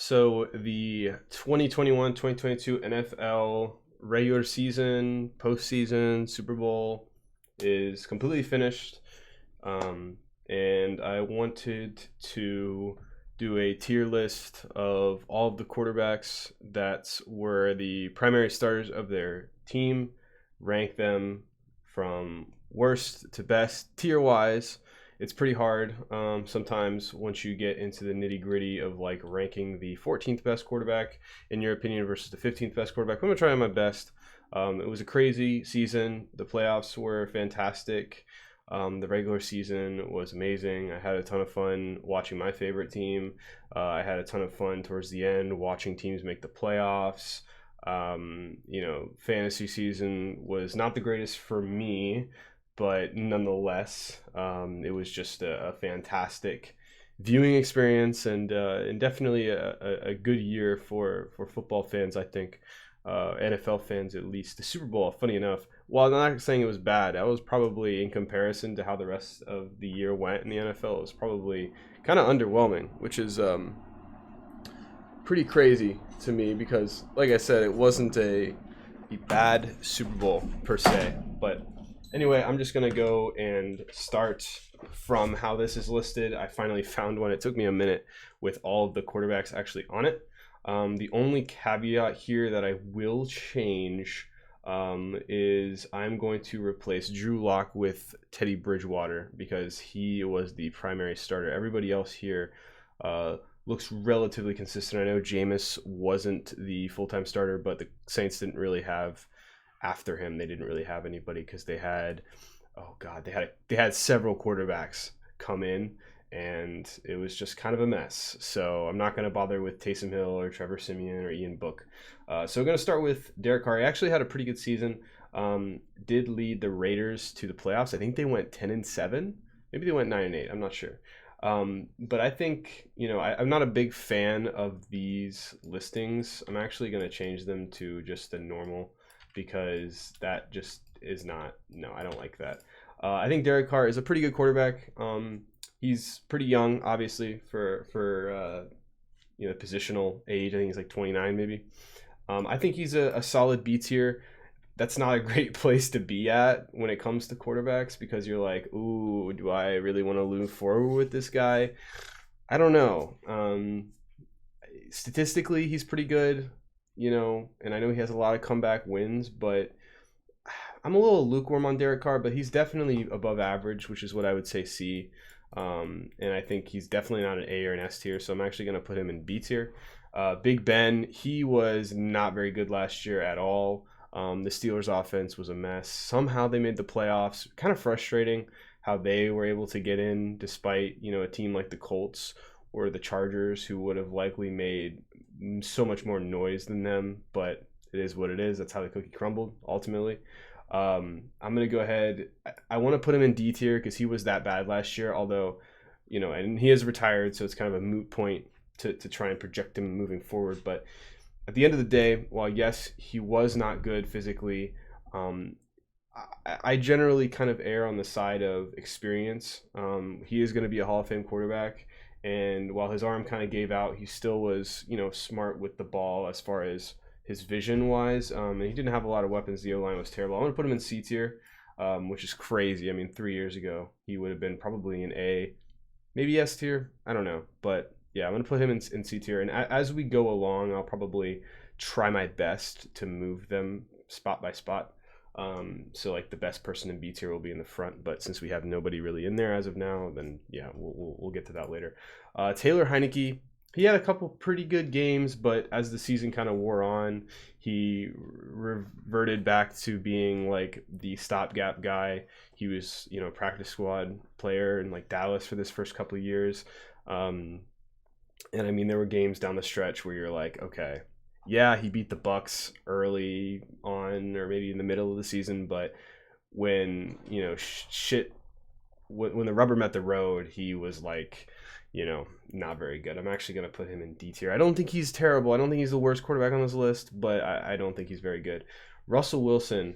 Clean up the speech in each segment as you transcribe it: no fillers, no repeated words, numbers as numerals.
So the 2021-2022 NFL regular season, postseason, Super Bowl is completely finished. And I wanted to do a tier list of all of the quarterbacks that were the primary starters of their team, rank them from worst to best tier wise. It's pretty hard sometimes once you get into the nitty gritty of like ranking the 14th best quarterback in your opinion versus the 15th best quarterback. I'm gonna try my best. It was a crazy season. The playoffs were fantastic. The regular season was amazing. I had a ton of fun watching my favorite team. I had a ton of fun towards the end watching teams make the playoffs. Fantasy season was not the greatest for me, but nonetheless, it was just a fantastic viewing experience and definitely a good year for football fans, I think. NFL fans, at least. The Super Bowl, funny enough, while I'm not saying it was bad, I was probably, in comparison to how the rest of the year went in the NFL, it was probably kind of underwhelming, which is pretty crazy to me because, like I said, it wasn't a bad Super Bowl per se. But anyway, I'm just going to go and start from how this is listed. I finally found one. It took me a minute with all of the quarterbacks actually on it. The only caveat here that I will change is I'm going to replace Drew Lock with Teddy Bridgewater because he was the primary starter. Everybody else here looks relatively consistent. I know Jameis wasn't the full-time starter, but the Saints didn't really have, after him, they didn't really have anybody because they had, they had several quarterbacks come in, and it was just kind of a mess. So I'm not going to bother with Taysom Hill or Trevor Siemian or Ian Book. So we're going to start with Derek Carr. He actually had a pretty good season. Did lead the Raiders to the playoffs. I think they went 10-7. Maybe they went 9-8. I'm not sure. But I think, I'm not a big fan of these listings. I'm actually going to change them to just the normal because that just is not, no, I don't like that. I think Derek Carr is a pretty good quarterback. He's pretty young, obviously, for positional age. I think he's like 29 maybe. I think he's a solid B tier. That's not a great place to be at when it comes to quarterbacks because you're like, ooh, do I really want to move forward with this guy? I don't know. Statistically, he's pretty good, and I know he has a lot of comeback wins, but I'm a little lukewarm on Derek Carr, but he's definitely above average, which is what I would say C. And I think he's definitely not an A or an S tier, so I'm actually going to put him in B tier. Big Ben, he was not very good last year at all. The Steelers' offense was a mess. Somehow they made the playoffs. Kind of frustrating how they were able to get in despite, a team like the Colts or the Chargers who would have likely made so much more noise than them, but it is what it is. That's how the cookie crumbled, ultimately. I'm going to go ahead. I want to put him in D tier because he was that bad last year, although, and he is retired, so it's kind of a moot point to try and project him moving forward. But at the end of the day, while yes, he was not good physically, I generally kind of err on the side of experience. He is going to be a Hall of Fame quarterback, and while his arm kind of gave out, he still was, smart with the ball as far as his vision wise. And he didn't have a lot of weapons. The O-line was terrible. I'm going to put him in C tier, which is crazy. I mean, 3 years ago, he would have been probably in A, maybe S tier. I don't know. But yeah, I'm going to put him in C tier. And as we go along, I'll probably try my best to move them spot by spot. So like the best person in B tier will be in the front, but since we have nobody really in there as of now, then yeah, we'll get to that later. Taylor Heineke, he had a couple pretty good games, but as the season kind of wore on, he reverted back to being like the stopgap guy. He was, practice squad player in like Dallas for this first couple of years. And I mean, there were games down the stretch where you're like, okay, yeah, he beat the Bucks early on or maybe in the middle of the season, but when, when the rubber met the road, he was like, not very good. I'm actually going to put him in D tier. I don't think he's terrible. I don't think he's the worst quarterback on this list, but I don't think he's very good. Russell Wilson,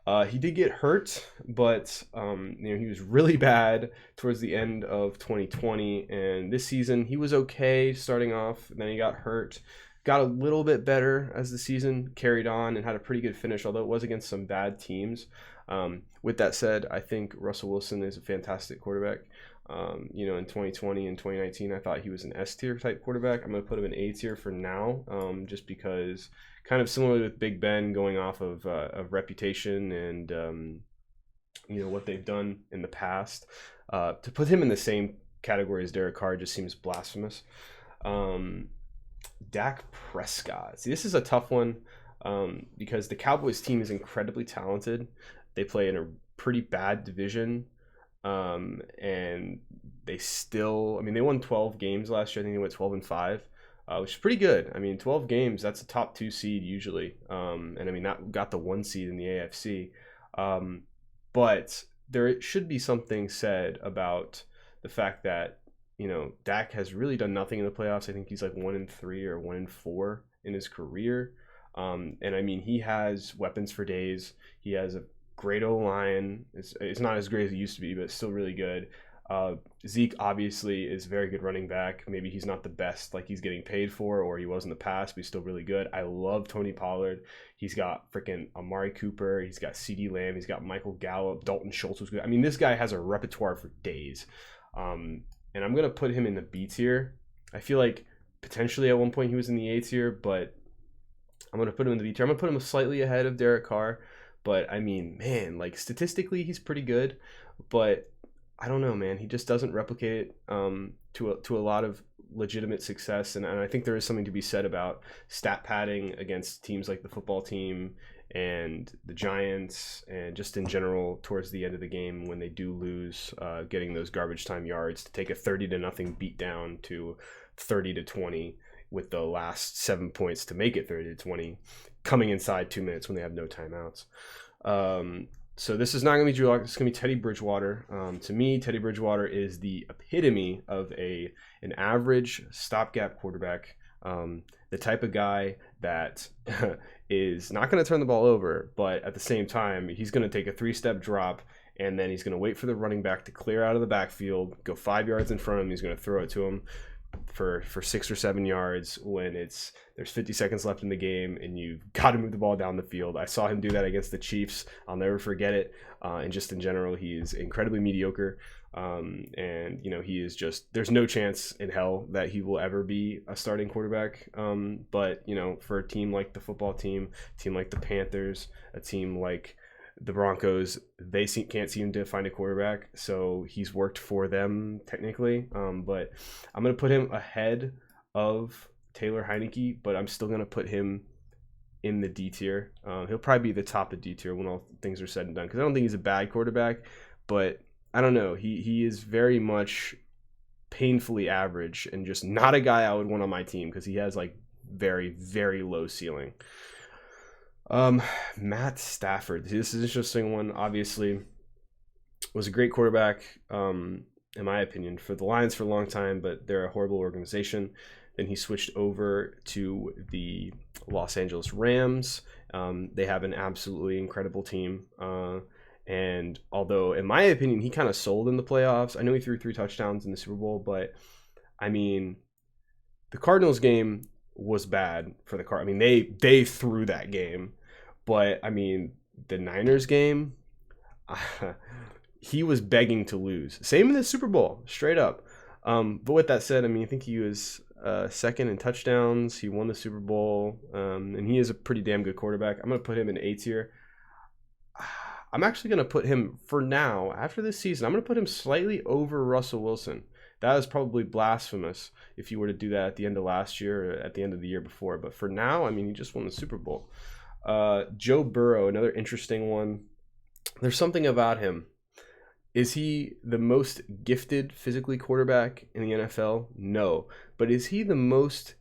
He did get hurt, but he was really bad towards the end of 2020, and this season he was okay starting off. Then he got hurt, got a little bit better as the season carried on, and had a pretty good finish, although it was against some bad teams. With that said, I think Russell Wilson is a fantastic quarterback. In 2020 and 2019, I thought he was an S tier type quarterback. I'm going to put him in A tier for now, just because kind of similar with Big Ben, going off of reputation and what they've done in the past. To put him in the same category as Derek Carr just seems blasphemous. Dak Prescott. See, this is a tough one because the Cowboys team is incredibly talented. They play in a pretty bad division. And they still, they won 12 games last year. I think they went 12-5, which is pretty good. 12 games, that's a top 2 seed usually. That got the 1 seed in the AFC. But there should be something said about the fact that, Dak has really done nothing in the playoffs. I think he's like 1-3 or 1-4 in his career. He has weapons for days. He has a great O-line. It's not as great as it used to be, but it's still really good. Zeke obviously is a very good running back. Maybe he's not the best like he's getting paid for, or he was in the past, but he's still really good. I love Tony Pollard. He's got freaking Amari Cooper. He's got CeeDee Lamb. He's got Michael Gallup. Dalton Schultz was good. This guy has a repertoire for days. And I'm going to put him in the B tier. I feel like potentially at one point he was in the A tier, but I'm going to put him in the B tier. I'm going to put him slightly ahead of Derek Carr. But statistically he's pretty good, but I don't know, man. He just doesn't replicate it to a lot of legitimate success, and I think there is something to be said about stat padding against teams like the football team and the Giants, and just in general towards the end of the game when they do lose, getting those garbage time yards to take a 30-0 beat down to 30-20 with the last 7 points to make it 30-20. Coming inside 2 minutes when they have no timeouts. So this is not going to be Drew Lock. This is going to be Teddy Bridgewater. To me, Teddy Bridgewater is the epitome of an average stopgap quarterback. The type of guy that is not going to turn the ball over, but at the same time, he's going to take a 3-step drop, and then he's going to wait for the running back to clear out of the backfield, go 5 yards in front of him. He's going to throw it to him for 6 or 7 yards when there's 50 seconds left in the game and you've got to move the ball down the field. I saw him do that against the Chiefs. I'll never forget it. And just in general, he is incredibly mediocre. He is just, there's no chance in hell that he will ever be a starting quarterback. But for a team like the football team, a team like the Panthers, a team like the Broncos, they can't seem to find a quarterback, so he's worked for them technically. But I'm going to put him ahead of Taylor Heineke, but I'm still going to put him in the D tier. He'll probably be the top of D tier when all things are said and done, because I don't think he's a bad quarterback, but I don't know. He is very much painfully average and just not a guy I would want on my team, because he has like very, very low ceiling. Matt Stafford. This is an interesting one. Obviously, was a great quarterback, in my opinion, for the Lions for a long time, but they're a horrible organization. Then he switched over to the Los Angeles Rams. They have an absolutely incredible team. And although, in my opinion, he kind of sold in the playoffs. I know he threw 3 touchdowns in the Super Bowl, but the Cardinals game was bad for the Cardinals. They threw that game, but the Niners game, he was begging to lose. Same in the Super Bowl, straight up. But with that said, I think he was second in touchdowns. He won the Super Bowl, and he is a pretty damn good quarterback. I'm going to put him in A tier. I'm actually going to put him, for now, after this season, I'm going to put him slightly over Russell Wilson. That is probably blasphemous if you were to do that at the end of last year or at the end of the year before. But for now, he just won the Super Bowl. Joe Burrow, another interesting one. There's something about him. Is he the most gifted physically quarterback in the NFL? No. But is he the most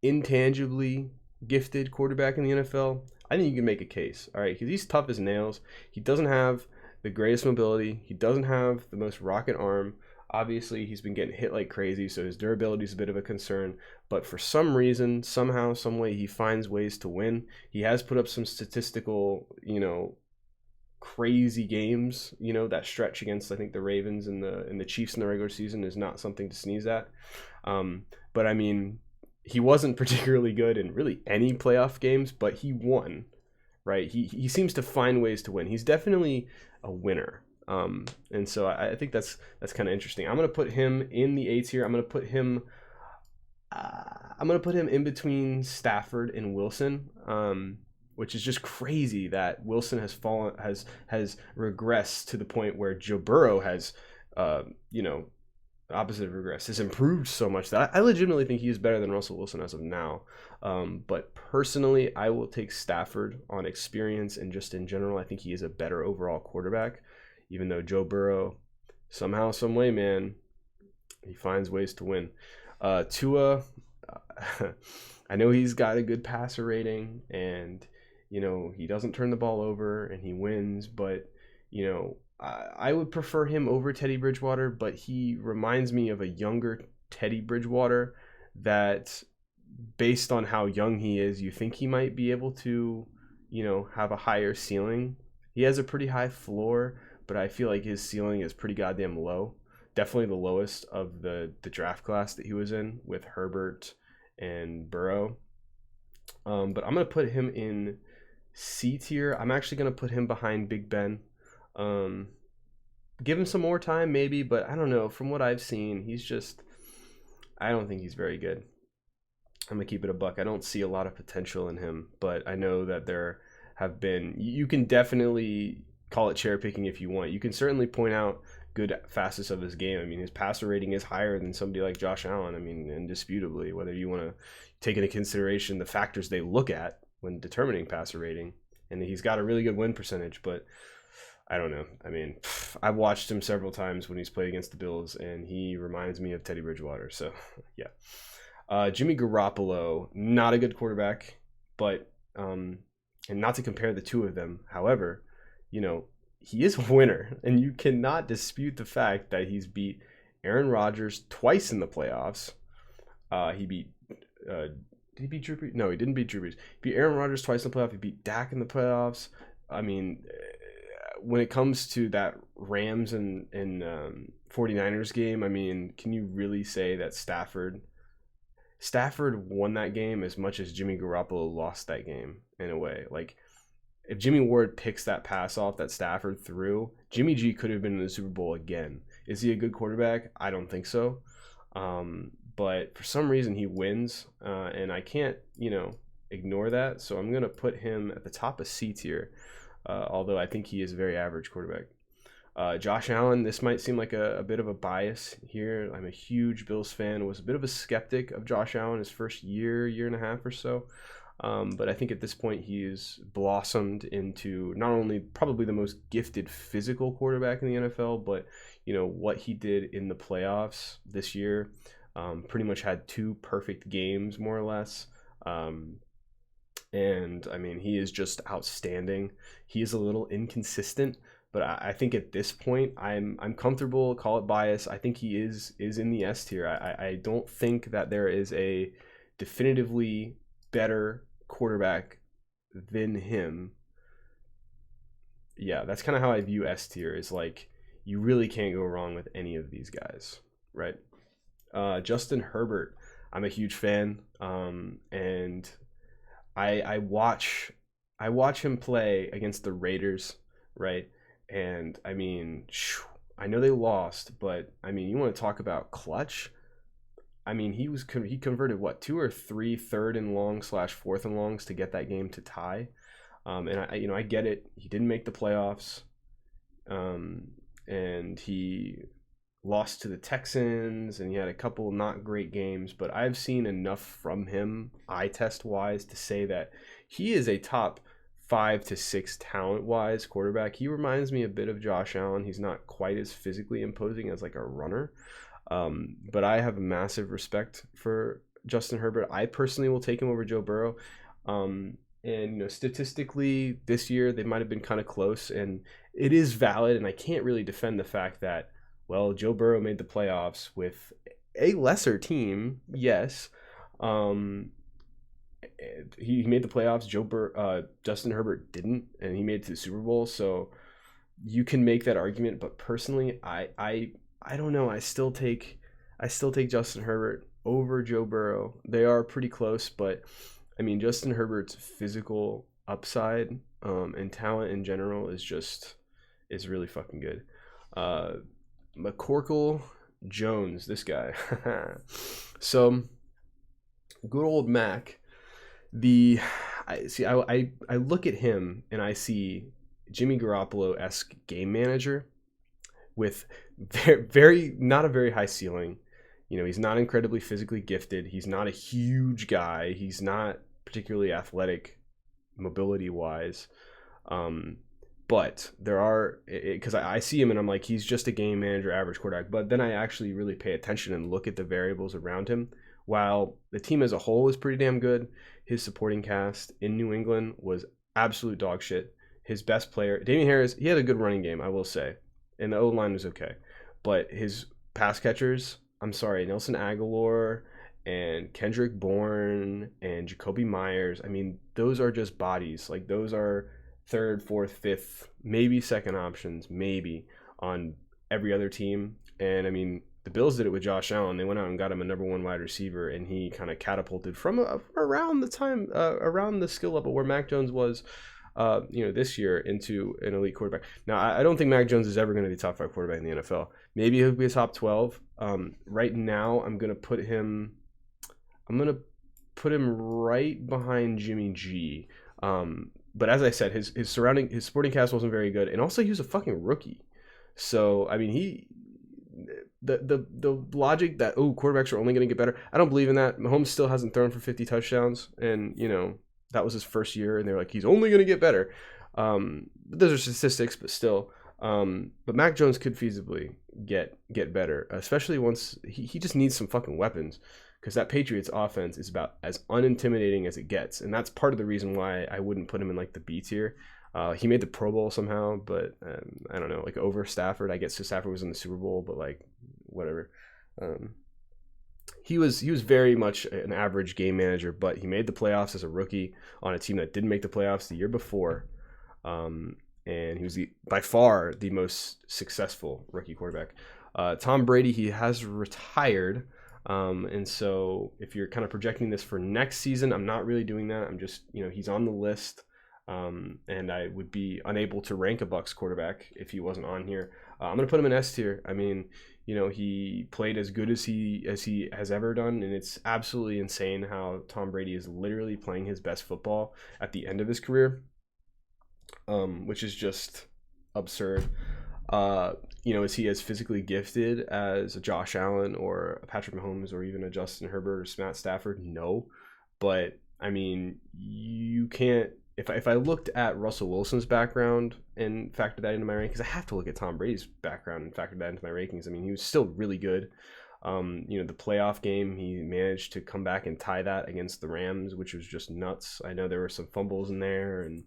intangibly gifted quarterback in the NFL? I think you can make a case. All right, because he's tough as nails. He doesn't have the greatest mobility. He doesn't have the most rocket arm. Obviously, he's been getting hit like crazy, so his durability is a bit of a concern. But for some reason, somehow, some way, he finds ways to win. He has put up some statistical, crazy games. That stretch against, I think, the Ravens and the Chiefs in the regular season is not something to sneeze at. But I mean, he wasn't particularly good in really any playoff games, but he won, right? He seems to find ways to win. He's definitely a winner. And so I think that's kind of interesting. I'm gonna put him in the A tier. I'm gonna put him in between Stafford and Wilson, which is just crazy that Wilson has regressed to the point where Joe Burrow has, opposite of regress, has improved so much that I legitimately think he is better than Russell Wilson as of now. But personally, I will take Stafford on experience and just in general. I think he is a better overall quarterback, even though Joe Burrow, somehow, some way, man, he finds ways to win. Tua, I know he's got a good passer rating, and he doesn't turn the ball over and he wins, but I would prefer him over Teddy Bridgewater, but he reminds me of a younger Teddy Bridgewater that, based on how young he is, you think he might be able to have a higher ceiling. He has a pretty high floor, but I feel like his ceiling is pretty goddamn low. Definitely the lowest of the draft class that he was in, with Herbert and Burrow. But I'm going to put him in C tier. I'm actually going to put him behind Big Ben. Give him some more time maybe, but I don't know. From what I've seen, I don't think he's very good. I'm going to keep it a buck. I don't see a lot of potential in him, but I know that there have been, you can definitely call it cherry picking if you want. You can certainly point out good facets of his game. I mean, his passer rating is higher than somebody like Josh Allen. I mean, indisputably, whether you want to take into consideration the factors they look at when determining passer rating. And he's got a really good win percentage, but I don't know. I mean, I've watched him several times when he's played against the Bills, and he reminds me of Teddy Bridgewater. So, yeah. Jimmy Garoppolo, not a good quarterback, but, and not to compare the two of them, however, he is a winner, and you cannot dispute the fact that he's beat Aaron Rodgers twice in the playoffs. He beat, did he beat Drew Brees? No, he didn't beat Drew Brees. He beat Aaron Rodgers twice in the playoffs. He beat Dak in the playoffs. I mean, when it comes to that Rams and 49ers game, I mean, can you really say that Stafford won that game as much as Jimmy Garoppolo lost that game in a way? Like, if Jimmy Ward picks that pass off that Stafford threw, Jimmy G could have been in the Super Bowl again. Is he a good quarterback? I don't think so. But for some reason he wins, and I can't, ignore that. So I'm going to put him at the top of C tier, although I think he is a very average quarterback. Josh Allen, this might seem like a bit of a bias here. I'm a huge Bills fan, was a bit of a skeptic of Josh Allen his first year and a half or so. But I think at this point he's blossomed into not only probably the most gifted physical quarterback in the NFL, but what he did in the playoffs this year, pretty much had 2 perfect games more or less. And I mean, he is just outstanding. He is a little inconsistent, but I think at this point I'm comfortable, call it bias. I think he is in the S tier. I don't think that there is a definitively better quarterback than him. Yeah, that's kind of how I view S tier, is like, you really can't go wrong with any of these guys, right? Justin Herbert, I'm a huge fan, and I watch him play against the Raiders, right? And I mean, I know they lost, but I mean, you want to talk about clutch? I mean, he converted what, 2 or 3 third and long / fourth and longs to get that game to tie. And I get it. He didn't make the playoffs, and he lost to the Texans, and he had a couple not great games. But I've seen enough from him, eye test wise, to say that he is a top 5 to 6 talent wise quarterback. He reminds me a bit of Josh Allen. He's not quite as physically imposing as like a runner. But I have massive respect for Justin Herbert. I personally will take him over Joe Burrow. And statistically this year they might have been kind of close, and it is valid. And I can't really defend the fact that, well, Joe Burrow made the playoffs with a lesser team. Yes. He made the playoffs. Justin Herbert didn't, and he made it to the Super Bowl. So you can make that argument, but personally, I don't know. I still take Justin Herbert over Joe Burrow. They are pretty close, but I mean, Justin Herbert's physical upside and talent in general is really fucking good. McCorkle Jones, this guy. So good old Mac. I look at him and I see Jimmy Garoppolo-esque game manager with very not a very high ceiling. You know, he's not incredibly physically gifted. He's not a huge guy. He's not particularly athletic mobility wise. But there are, because I see him and I'm like, he's just a game manager, average quarterback. But then I actually really pay attention and look at the variables around him. While the team as a whole is pretty damn good, his supporting cast in New England was absolute dog shit. His best player, Damian Harris, he had a good running game, I will say. And the O-line was okay. But his pass catchers, I'm sorry, Nelson Aguilar and Kendrick Bourne and Jacoby Myers, I mean, those are just bodies. Like, those are third, fourth, fifth, maybe second options, maybe on every other team. And I mean, the Bills did it with Josh Allen. They went out and got him a number one wide receiver, and he kind of catapulted from around the skill level where Mac Jones was, this year into an elite quarterback. Now, I don't think Mac Jones is ever going to be a top 5 quarterback in the NFL. Maybe he'll be a top 12. Right now, I'm going to put him right behind Jimmy G. But as I said, his supporting cast wasn't very good, and also he was a fucking rookie. So I mean, the logic that quarterbacks are only going to get better, I don't believe in that. Mahomes still hasn't thrown for 50 touchdowns, and that was his first year, and they're like, he's only going to get better. Those are statistics, but still. But Mac Jones could feasibly get better, especially once he just needs some fucking weapons. Because that Patriots offense is about as unintimidating as it gets. And that's part of the reason why I wouldn't put him in like the B tier. He made the Pro Bowl somehow, but I don't know, like over Stafford. I guess Stafford was in the Super Bowl, but like whatever. He was very much an average game manager, but he made the playoffs as a rookie on a team that didn't make the playoffs the year before. And he was by far the most successful rookie quarterback. Tom Brady, he has retired. And so if you're kind of projecting this for next season, I'm not really doing that. I'm just, he's on the list. And I would be unable to rank a Bucs quarterback if he wasn't on here. I'm going to put him in S tier. I mean, he played as good as he has ever done. And it's absolutely insane how Tom Brady is literally playing his best football at the end of his career, which is just absurd. Is he as physically gifted as a Josh Allen or a Patrick Mahomes or even a Justin Herbert or Matt Stafford? No. But, I mean, you can't... If I looked at Russell Wilson's background and factored that into my rankings, I have to look at Tom Brady's background and factor that into my rankings. I mean, he was still really good. The playoff game, he managed to come back and tie that against the Rams, which was just nuts. I know there were some fumbles in there, and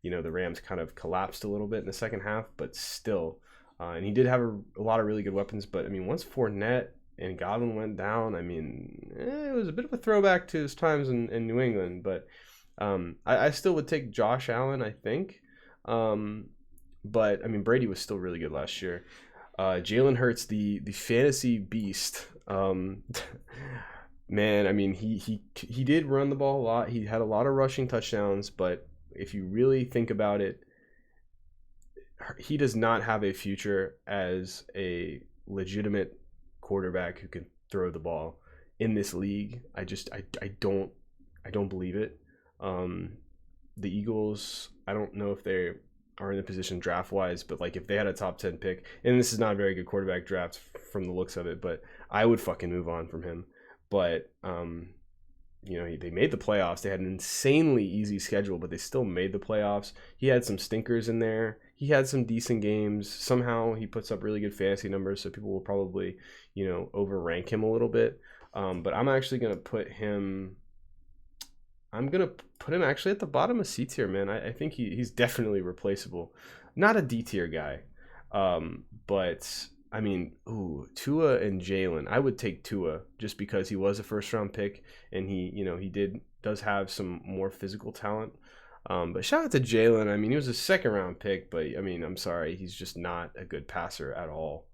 the Rams kind of collapsed a little bit in the second half, but still. And he did have a lot of really good weapons, but I mean, once Fournette and Godwin went down, I mean, it was a bit of a throwback to his times in New England, but I still would take Josh Allen, I think. But I mean, Brady was still really good last year. Jalen Hurts, the fantasy beast. Man, I mean, he did run the ball a lot. He had a lot of rushing touchdowns, but if you really think about it, he does not have a future as a legitimate quarterback who can throw the ball in this league. I don't believe it. The Eagles, I don't know if they are in a position draft wise, but like if they had a top 10 pick, and this is not a very good quarterback draft from the looks of it, but I would fucking move on from him. But they made the playoffs. They had an insanely easy schedule, but they still made the playoffs. He had some stinkers in there. He had some decent games. Somehow he puts up really good fantasy numbers, so people will probably, overrank him a little bit. But I'm actually going to put him... actually at the bottom of C tier, man. I think he's definitely replaceable. Not a D tier guy. But I mean, Tua and Jalen. I would take Tua just because he was a first round pick and he does have some more physical talent. But shout out to Jalen. I mean, he was a second round pick, but I mean, I'm sorry, he's just not a good passer at all.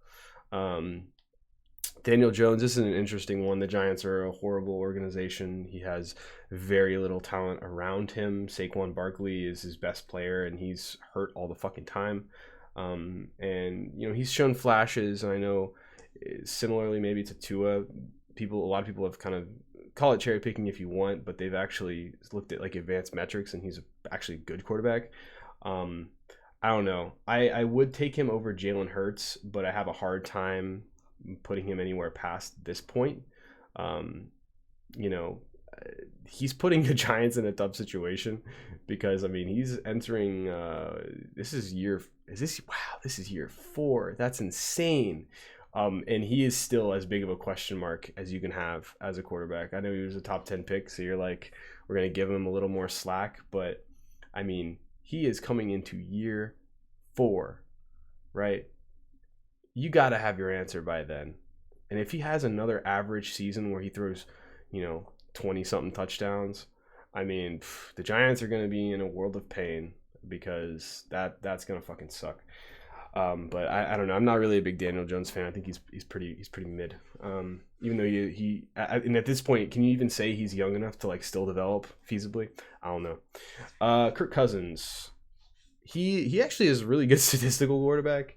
Daniel Jones, this is an interesting one. The Giants are a horrible organization. He has very little talent around him. Saquon Barkley is his best player, and he's hurt all the fucking time. And he's shown flashes, and I know similarly maybe to Tua, a lot of people have kind of, call it cherry picking if you want, but they've actually looked at like advanced metrics, and he's actually a good quarterback. I don't know. I would take him over Jalen Hurts, but I have a hard time putting him anywhere past this point. He's putting the Giants in a tough situation because, I mean, he's entering this is year 4. That's insane. And he is still as big of a question mark as you can have as a quarterback. I know he was a top 10 pick, so you're like, we're going to give him a little more slack, but I mean, he is coming into year 4, right? You got to have your answer by then. And if he has another average season where he throws, 20-something touchdowns, I mean, the Giants are going to be in a world of pain because that's going to fucking suck. But I don't know. I'm not really a big Daniel Jones fan. I think he's pretty mid. Even though and at this point, can you even say he's young enough to like still develop feasibly? I don't know. Kirk Cousins, he actually is a really good statistical quarterback.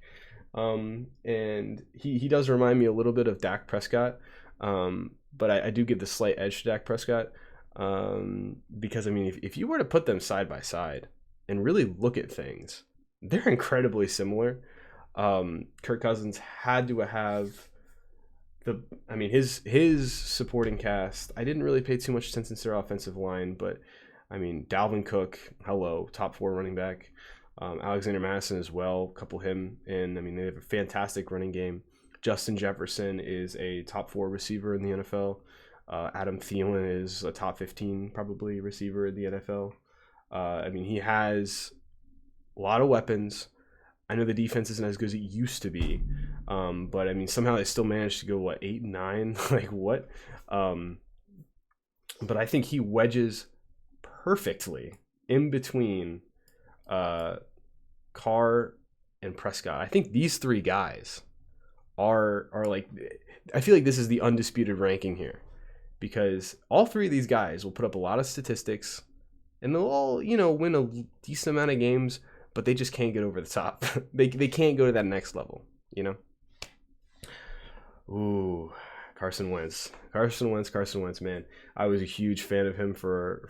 And he does remind me a little bit of Dak Prescott. But I do give the slight edge to Dak Prescott. Because I mean, if you were to put them side by side and really look at things, they're incredibly similar. Kirk Cousins had to have his supporting cast. I didn't really pay too much attention to their offensive line, but I mean, Dalvin Cook, top 4 running back. Alexander Madison as well, couple him in. I mean, they have a fantastic running game. Justin Jefferson is a top 4 receiver in the NFL. Adam Thielen is a top 15 probably receiver in the NFL. I mean, he has a lot of weapons. I know the defense isn't as good as it used to be, but I mean, somehow they still managed to go 8 and 9, like what? But I think he wedges perfectly in between Carr and Prescott. I think these 3 guys are like, I feel like this is the undisputed ranking here because all 3 of these guys will put up a lot of statistics and they'll all, win a decent amount of games, but they just can't get over the top. they can't go to that next level, Ooh, Carson Wentz, man. I was a huge fan of him for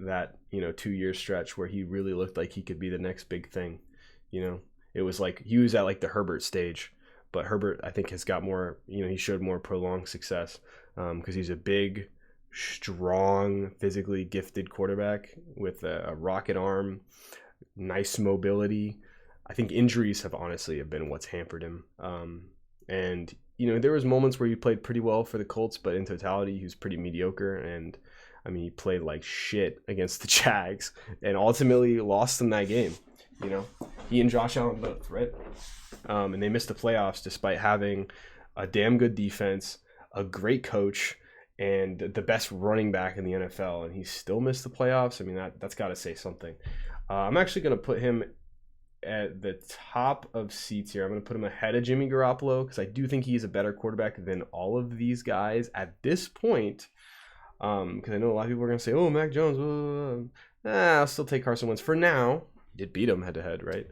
that, 2-year stretch where he really looked like he could be the next big thing. It was like he was at like the Herbert stage, but Herbert, I think, has got more, he showed more prolonged success because he's a big, strong, physically gifted quarterback with a rocket arm, nice mobility. I think injuries have been what's hampered him. And there was moments where he played pretty well for the Colts, but in totality, he was pretty mediocre. And I mean, he played like shit against the Jags and ultimately lost them that game. He and Josh Allen both, right? And they missed the playoffs despite having a damn good defense, a great coach, and the best running back in the NFL. And he still missed the playoffs. I mean, that's got to say something. I'm actually going to put him at the top of seats here. I'm going to put him ahead of Jimmy Garoppolo because I do think he's a better quarterback than all of these guys at this point. Because I know a lot of people are going to say, oh, Mac Jones. I'll still take Carson Wentz for now. Did beat him head to head, right?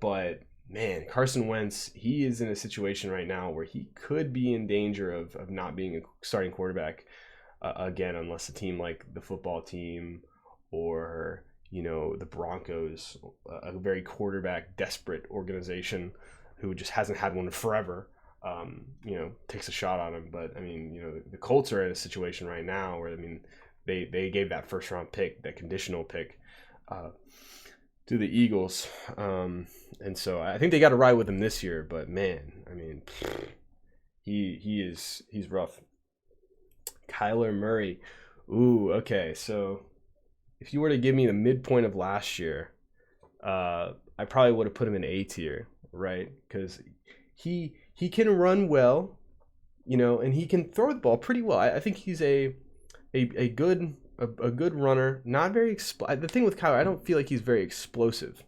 But man, Carson Wentz, he is in a situation right now where he could be in danger of not being a starting quarterback again, unless a team like the football team or the Broncos, a very quarterback desperate organization who just hasn't had one forever, takes a shot on him. But I mean, the Colts are in a situation right now where they gave that first round pick, that conditional pick, to the Eagles, and so I think they got to ride with him this year. But man, I mean, he's rough. Kyler Murray, ooh, okay. So if you were to give me the midpoint of last year, I probably would have put him in A tier, right? Because he can run well, and he can throw the ball pretty well. I think he's a good a good runner. Not very the thing with Kyler, I don't feel like he's very explosive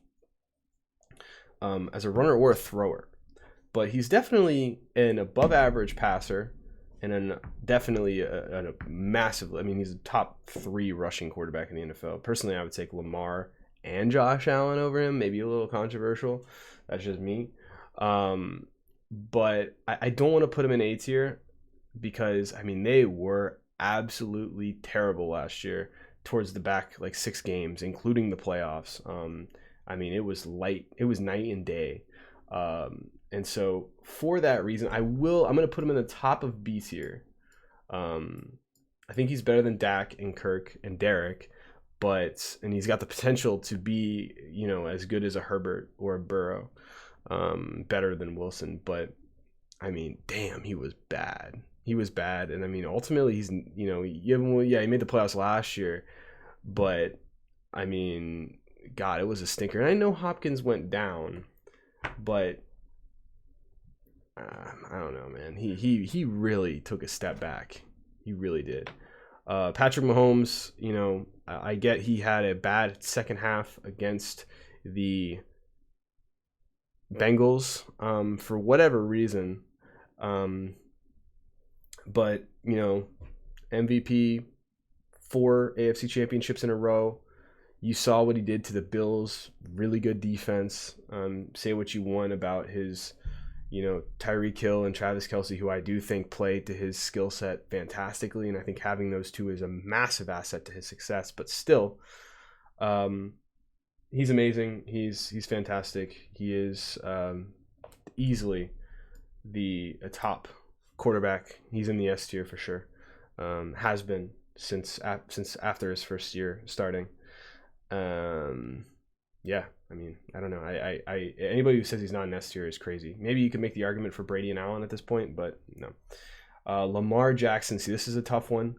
as a runner or a thrower, but he's definitely an above average passer and definitely a massive. I mean, he's a top 3 rushing quarterback in the NFL. Personally, I would take Lamar and Josh Allen over him. Maybe a little controversial. That's just me. But I don't want to put him in A tier because, I mean, they were absolutely terrible last year towards the back, like 6 games, including the playoffs. I mean, it was night and day. And so for that reason, I'm going to put him in the top of B tier. I think he's better than Dak and Kirk and Derek, and he's got the potential to be, as good as a Herbert or a Burrow, better than Wilson. But I mean, damn, he was bad. He was bad. And I mean, ultimately he's, he made the playoffs last year, but I mean, God, it was a stinker. And I know Hopkins went down, but I don't know, man. He really took a step back. He really did. Patrick Mahomes, I get he had a bad second half against the Bengals for whatever reason. But, MVP, 4 AFC championships in a row. You saw what he did to the Bills. Really good defense. Say what you want about his, Tyreek Hill and Travis Kelce, who I do think played to his skill set fantastically. And I think having those two is a massive asset to his success. But still, he's amazing. He's fantastic. He is easily a top quarterback. He's in the S tier for sure. Has been since after his first year starting. Yeah, I mean, I don't know. I anybody who says he's not an S tier is crazy. Maybe you could make the argument for Brady and Allen at this point, but no. Lamar Jackson. See, this is a tough one.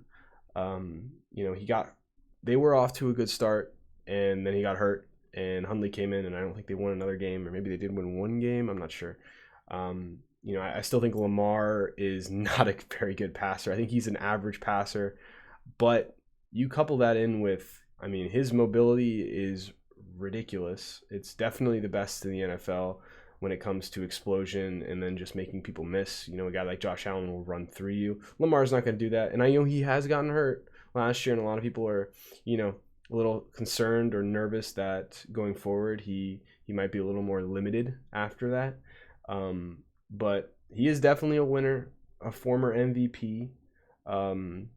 They were off to a good start, and then he got hurt, and Hundley came in, and I don't think they won another game, or maybe they did win one game. I'm not sure. I still think Lamar is not a very good passer. I think he's an average passer, but you couple that in with, I mean, his mobility is ridiculous. It's definitely the best in the NFL when it comes to explosion and then just making people miss. A guy like Josh Allen will run through you. Lamar's not going to do that. And I know he has gotten hurt last year, and a lot of people are, a little concerned or nervous that going forward he might be a little more limited after that. But he is definitely a winner, a former MVP. And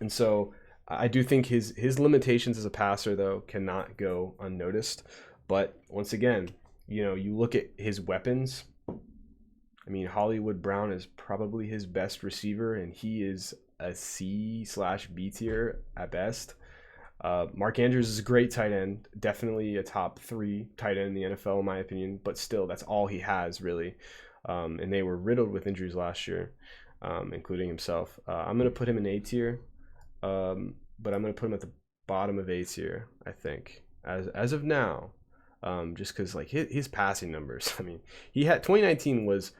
so I do think his limitations as a passer, though, cannot go unnoticed. But once again, you look at his weapons. I mean, Hollywood Brown is probably his best receiver, and he is a C/B tier at best. Mark Andrews is a great tight end, definitely a top 3 tight end in the NFL, in my opinion. But still, that's all he has, really. And they were riddled with injuries last year, including himself. I'm going to put him in A tier. But I'm going to put him at the bottom of A tier, I think, as of now, just because like his passing numbers. I mean, 2019 was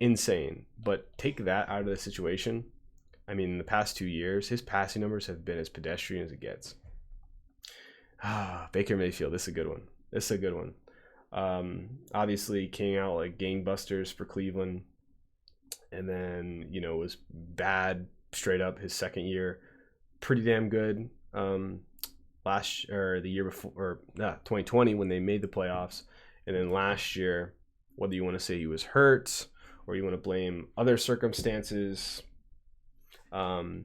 insane, but take that out of the situation. I mean, in the past 2 years, his passing numbers have been as pedestrian as it gets. Baker Mayfield, this is a good one. Obviously, came out like gangbusters for Cleveland, and then was bad straight up his second year. Pretty damn good the year before, or 2020 when they made the playoffs. And then last year, whether you want to say he was hurt or you want to blame other circumstances, in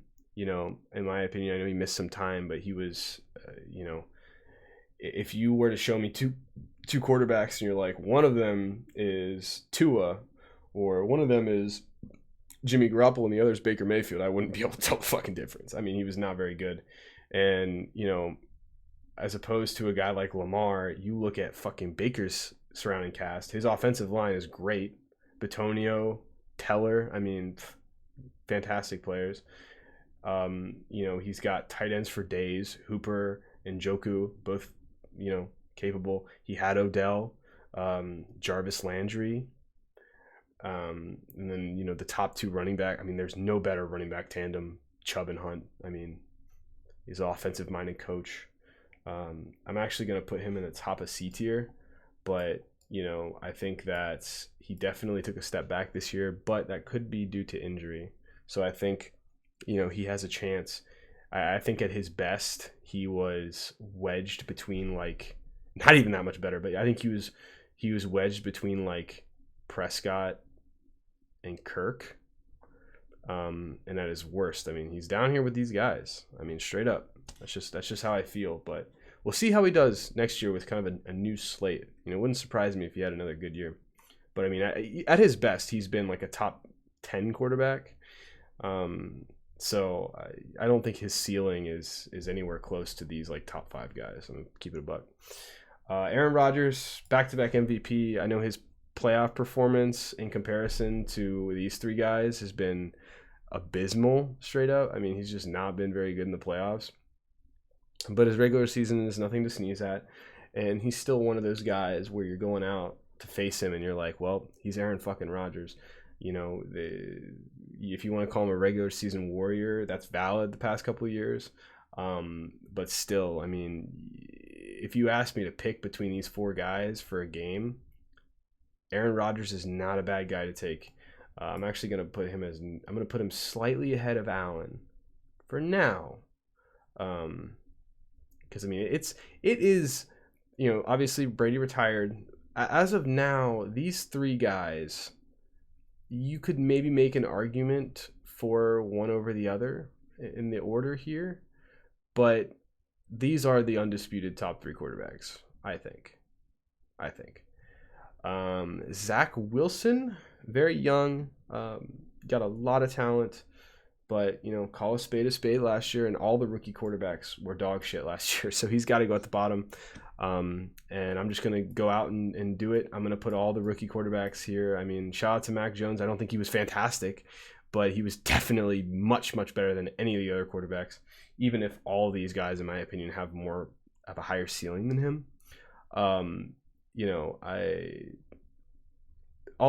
my opinion, I know he missed some time, but he was, if you were to show me two quarterbacks and you're like, one of them is Tua or one of them is Jimmy Garoppolo and the other is Baker Mayfield, I wouldn't be able to tell the fucking difference. I mean, he was not very good. And, as opposed to a guy like Lamar, you look at fucking Baker's surrounding cast. His offensive line is great. Bitonio, Teller, I mean, fantastic players. He's got tight ends for days. Hooper and Njoku, both, capable. He had Odell, Jarvis Landry. And then, the top 2 running back. I mean, there's no better running back tandem, Chubb and Hunt. I mean, He's an offensive-minded coach. I'm actually going to put him in the top of C tier, but I think that he definitely took a step back this year, but that could be due to injury. So I think, he has a chance. I think at his best, he was wedged between not even that much better, but I think he was wedged between Prescott and Kirk. And at his worst, he's down here with these guys. Straight up. That's just how I feel. But we'll see how he does next year with kind of a new slate. It wouldn't surprise me if he had another good year. But at his best, he's been a top 10 quarterback. So I don't think his ceiling is anywhere close to these top 5 guys. I'm gonna keep it a buck. Aaron Rodgers, back-to-back MVP. I know his playoff performance in comparison to these 3 guys has been abysmal, straight up. He's just not been very good in the playoffs. But his regular season is nothing to sneeze at. And he's still one of those guys where you're going out to face him and you're like, well, he's Aaron fucking Rodgers. If you want to call him a regular season warrior, that's valid the past couple of years. But still, if you ask me to pick between these 4 guys for a game, Aaron Rodgers is not a bad guy to take. I'm actually going to put him slightly ahead of Allen for now. Because it is, obviously Brady retired. As of now, these 3 guys, you could maybe make an argument for one over the other in the order here, but these are the undisputed top 3 quarterbacks, I think. Zach Wilson, very young, got a lot of talent, but call a spade last year, and all the rookie quarterbacks were dog shit last year, so he's got to go at the bottom. And I'm just gonna go out and do it. I'm gonna put all the rookie quarterbacks here. Shout out to Mac Jones. I don't think he was fantastic, but he was definitely much better than any of the other quarterbacks, even if all these guys, in my opinion, have a higher ceiling than him. All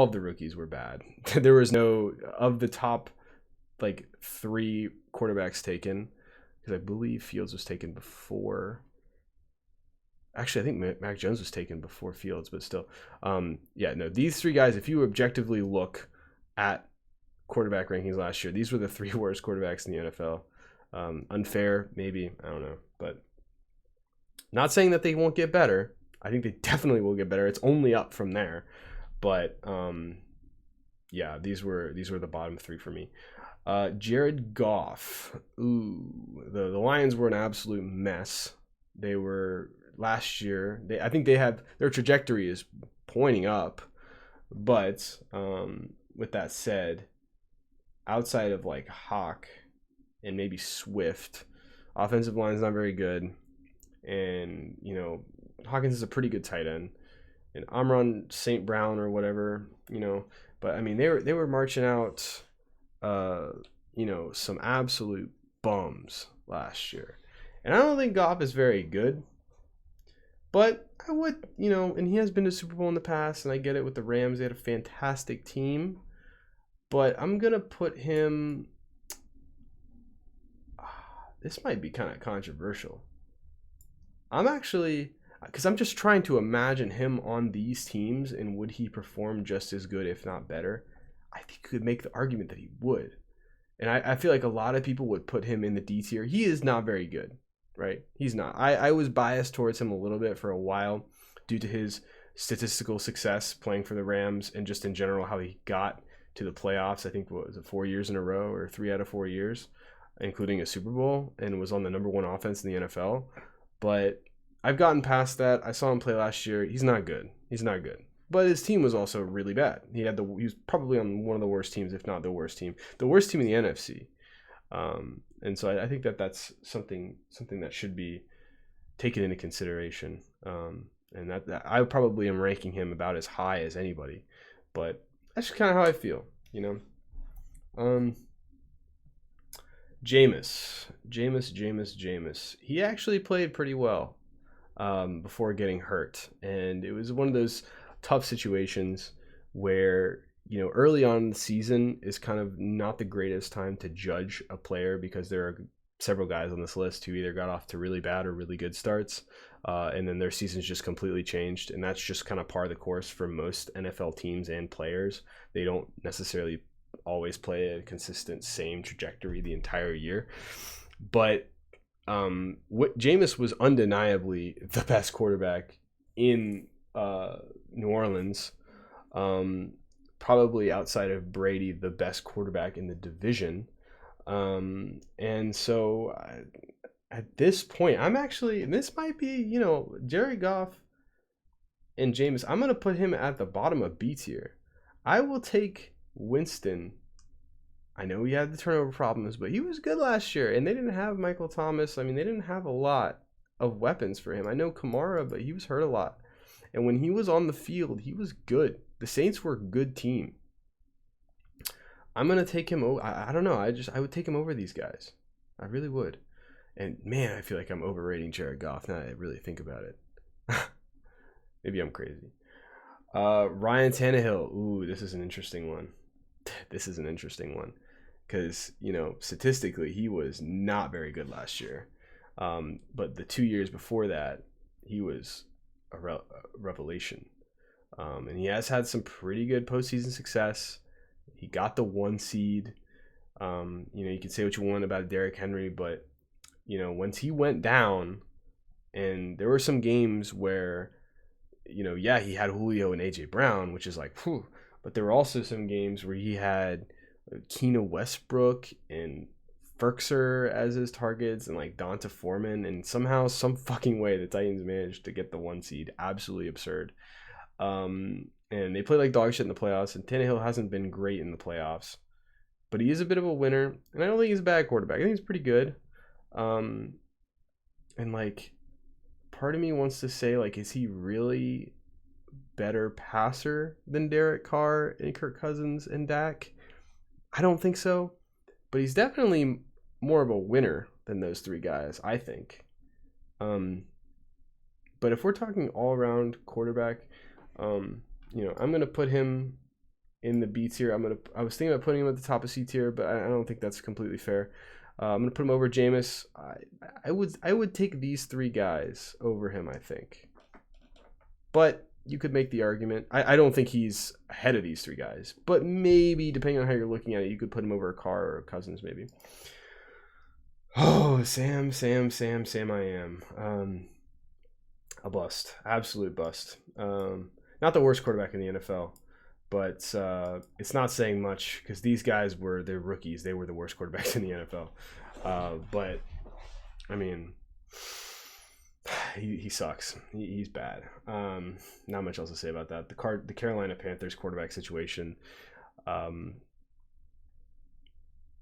of the rookies were bad. There was no of the top 3 quarterbacks taken, because I believe Fields was taken before. Actually, I think Mac Jones was taken before Fields, but still. These 3 guys, if you objectively look at quarterback rankings last year, these were the 3 worst quarterbacks in the NFL. Unfair, maybe, I don't know, but not saying that they won't get better. I think they definitely will get better. It's only up from there, but these were the bottom 3 for me. Jared Goff. The Lions were an absolute mess. They were last year. I think their trajectory is pointing up, but with that said, outside of Hawk and maybe Swift, offensive line is not very good, and Hawkins is a pretty good tight end, and Amon St. Brown or whatever, but they were marching out some absolute bums last year, and I don't think Goff is very good. But I would, and he has been to Super Bowl in the past, and I get it with the Rams. They had a fantastic team. But I'm going to put him... This might be kind of controversial. I'm actually... Because I'm just trying to imagine him on these teams, and would he perform just as good, if not better? I think you could make the argument that he would. And I feel like a lot of people would put him in the D tier. He is not very good. Right? He's not. I was biased towards him a little bit for a while due to his statistical success playing for the Rams and just in general how he got to the playoffs. I think, what was it, 4 years in a row or 3 out of 4 years, including a Super Bowl, and was on the number 1 offense in the NFL. But I've gotten past that. I saw him play last year. He's not good. But his team was also really bad. He was probably on one of the worst teams, if not the worst team in the NFC. And so I think that's something that should be taken into consideration. And that I probably am ranking him about as high as anybody, but that's just kind of how I feel, Jameis. He actually played pretty well before getting hurt, and it was one of those tough situations where early on in the season is kind of not the greatest time to judge a player, because there are several guys on this list who either got off to really bad or really good starts, and then their seasons just completely changed. And that's just kind of par of the course for most NFL teams and players. They don't necessarily always play a consistent same trajectory the entire year. But Jameis was undeniably the best quarterback in New Orleans. Probably outside of Brady, the best quarterback in the division. And so at this point, I'm actually, and this might be, Jared Goff and Jameis, I'm going to put him at the bottom of B tier. I will take Winston. I know he had the turnover problems, but he was good last year, and they didn't have Michael Thomas. I mean, they didn't have a lot of weapons for him. I know Kamara, but he was hurt a lot. And when he was on the field, he was good. The Saints were a good team. I'm going to take him over. I don't know. I would take him over these guys. I really would. And man, I feel like I'm overrating Jared Goff now that I really think about it. Maybe I'm crazy. Ryan Tannehill. Ooh, this is an interesting one. Because, statistically, he was not very good last year. But the 2 years before that, he was a revelation. And he has had some pretty good postseason success. He got the 1 seed. You can say what you want about Derrick Henry, but, once he went down, and there were some games where, he had Julio and A.J. Brown, which is like, whew. But there were also some games where he had Keena Westbrook and Ferkser as his targets and like Donta Foreman, and somehow, some fucking way, the Titans managed to get the 1 seed. Absolutely absurd. And they play like dog shit in the playoffs, and Tannehill hasn't been great in the playoffs, but he is a bit of a winner, and I don't think he's a bad quarterback. I think he's pretty good. And like, part of me wants to say, like, is he really better passer than Derek Carr and Kirk Cousins and Dak? I don't think so, but he's definitely more of a winner than those 3 guys, I think. But if we're talking all around quarterback, I'm gonna put him in the B tier. I was thinking about putting him at the top of C tier, but I don't think that's completely fair. I'm gonna put him over Jameis. I would take these 3 guys over him, I think. But you could make the argument. I don't think he's ahead of these 3 guys, but maybe, depending on how you're looking at it, you could put him over Carr or Cousins, maybe. Oh, Sam, I am. A bust. Absolute bust. Not the worst quarterback in the NFL, but it's not saying much because these guys they're rookies. They were the worst quarterbacks in the NFL. But, I mean, he sucks. He's bad. Not much else to say about that. The Carolina Panthers quarterback situation.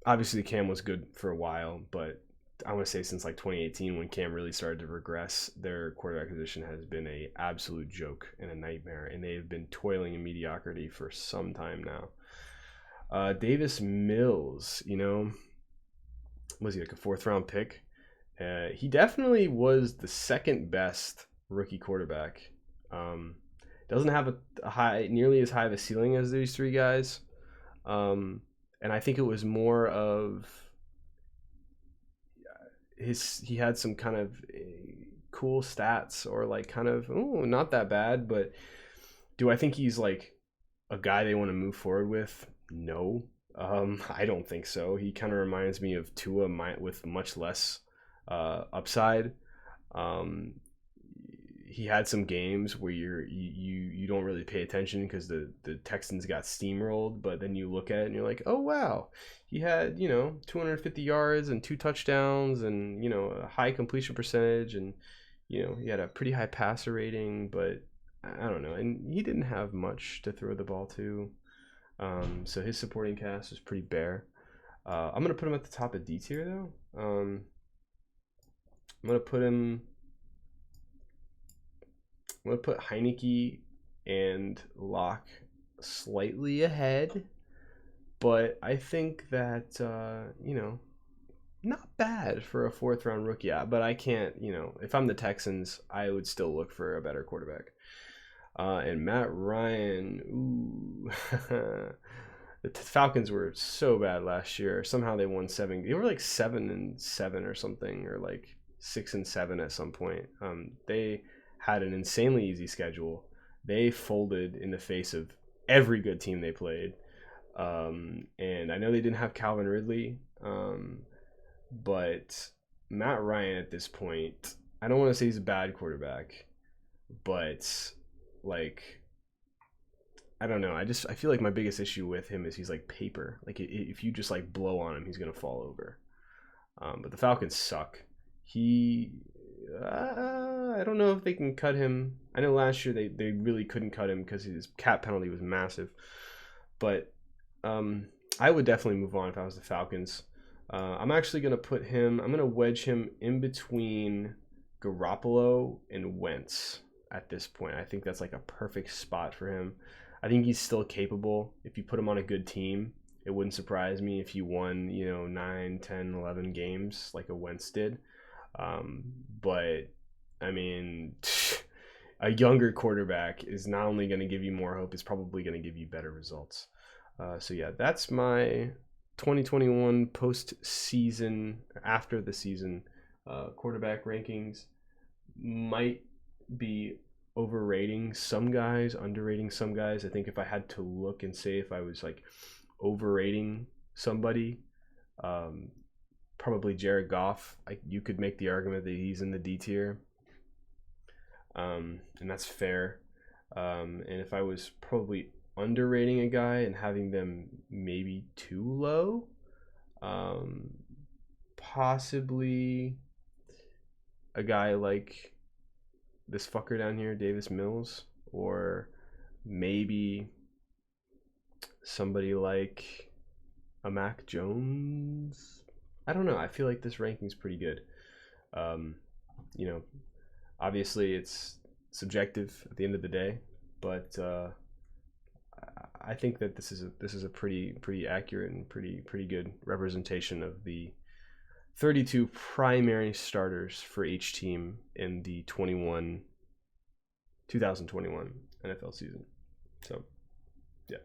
Obviously, Cam was good for a while, but I want to say since like 2018, when Cam really started to regress, their quarterback position has been a absolute joke and a nightmare, and they've been toiling in mediocrity for some time now. Davis Mills, was he like a 4th round pick? He definitely was the second best rookie quarterback. Doesn't have nearly as high of a ceiling as these 3 guys. And I think it was more of he had some kind of cool stats, or like kind of, not that bad, but do I think he's like a guy they want to move forward with? No. I don't think so. He kind of reminds me of Tua with much less upside. He had some games where you don't really pay attention because the Texans got steamrolled, but then you look at it and you're like, oh wow, he had 250 yards and 2 touchdowns and a high completion percentage, and he had a pretty high passer rating, but I don't know, and he didn't have much to throw the ball to, so his supporting cast was pretty bare. I'm gonna put him at the top of D tier though. I'm gonna put Heineke and Locke slightly ahead, but I think that not bad for a 4th round rookie. Yeah, but I can't, if I'm the Texans, I would still look for a better quarterback. And Matt Ryan, ooh, the Falcons were so bad last year. Somehow they won 7. They were like 7-7 or something, or like 6-7 at some point. They had an insanely easy schedule. They folded in the face of every good team they played. And I know they didn't have Calvin Ridley, but Matt Ryan at this point, I don't want to say he's a bad quarterback, but like, I don't know. I feel like my biggest issue with him is he's like paper. Like if you just like blow on him, he's gonna fall over. But the Falcons suck. I don't know if they can cut him. I know last year they really couldn't cut him because his cap penalty was massive. But I would definitely move on if I was the Falcons. I'm actually gonna I'm gonna wedge him in between Garoppolo and Wentz at this point. I think that's like a perfect spot for him. I think he's still capable. If you put him on a good team, it wouldn't surprise me if he won, 9, 10, 11 games like a Wentz did. But, I mean, a younger quarterback is not only going to give you more hope, it's probably going to give you better results. So, yeah, that's my 2021 post-season, after the season, quarterback rankings. Might be overrating some guys, underrating some guys. I think if I had to look and say if I was like overrating somebody, probably Jared Goff. You could make the argument that he's in the D tier, and that's fair. And if I was probably underrating a guy and having them maybe too low, possibly a guy like this fucker down here, Davis Mills, or maybe somebody like a Mac Jones. I don't know. I feel like this ranking's pretty good. Obviously it's subjective at the end of the day, but I think that this is a pretty accurate and pretty good representation of the 32 primary starters for each team in the 2021 NFL season. So, yeah.